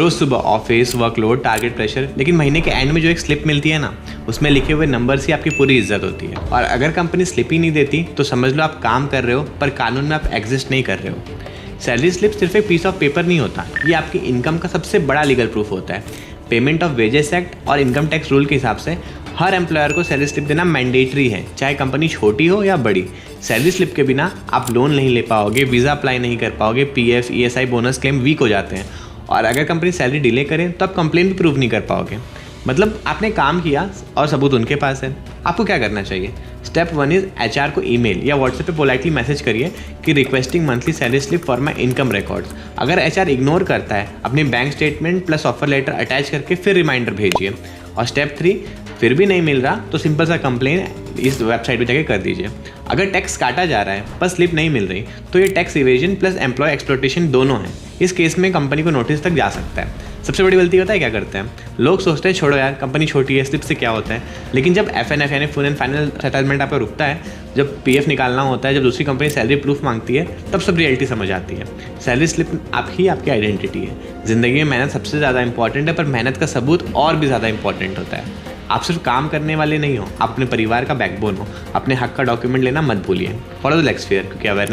रोज सुबह office, workload, target pressure, लेकिन महीने के एंड में जो एक स्लिप मिलती है ना, उसमें लिखे हुए नंबर्स ही आपकी पूरी इज्जत होती है। और अगर कंपनी स्लिप ही नहीं देती तो समझ लो आप काम कर रहे हो पर कानून में आप एग्जिस्ट नहीं कर रहे हो। सैलरी स्लिप सिर्फ एक पीस ऑफ पेपर नहीं होता, ये आपकी इनकम का सबसे बड़ा लीगल प्रूफ होता है। पेमेंट ऑफ वेजेस एक्ट और इनकम टैक्स रूल के हिसाब से हर एम्प्लॉयर को सैलरी स्लिप देना मैंडेटरी है, चाहे कंपनी छोटी हो या बड़ी। सैलरी स्लिप के बिना आप लोन नहीं ले पाओगे, वीज़ा अप्लाई नहीं कर पाओगे, PF, ESI, bonus claim weak हो जाते हैं। और अगर कंपनी सैलरी डिले करे तो आप कंप्लेन भी प्रूव नहीं कर पाओगे। मतलब आपने काम किया और सबूत उनके पास है। आपको क्या करना चाहिए? स्टेप 1 इज एचआर को ईमेल या व्हाट्सएप पे पोलाइटली मैसेज करिए कि requesting monthly salary slip for my income records. अगर एचआर इग्नोर करता है, अपनी bank statement plus offer letter attach करके फिर रिमाइंडर भेजिए। और स्टेप 3, फिर भी नहीं मिल रहा तो सिंपल सा कंप्लेन इस वेबसाइट पे जाके कर दीजिए। अगर टैक्स काटा जा रहा है पर स्लिप नहीं मिल रही तो ये tax evasion plus employ exploitation दोनों है। इस केस में कंपनी को नोटिस तक जा सकता है। सबसे बड़ी गलती पता है क्या करते हैं लोग? सोचते हैं छोड़ो यार, कंपनी छोटी है, स्लिप से क्या होता है। लेकिन जब एफएनएफ यानी फुल एंड फाइनल सेटलमेंट आप पे रुकता है, जब पीएफ निकालना होता है, जब दूसरी कंपनी सैलरी प्रूफ मांगती है, तब सब रियलिटी समझ आती है। सैलरी स्लिप आपकी आइडेंटिटी है। जिंदगी में मेहनत सबसे ज़्यादा इंपॉर्टेंट है, पर मेहनत का सबूत और भी ज़्यादा इंपॉर्टेंट होता है। आप सिर्फ काम करने वाले नहीं हो, आप अपने परिवार का बैकबोन हो। अपने हक का डॉक्यूमेंट लेना मत भूलिए। फॉलो द लेक्स फेयर, क्योंकि अवेयरनेस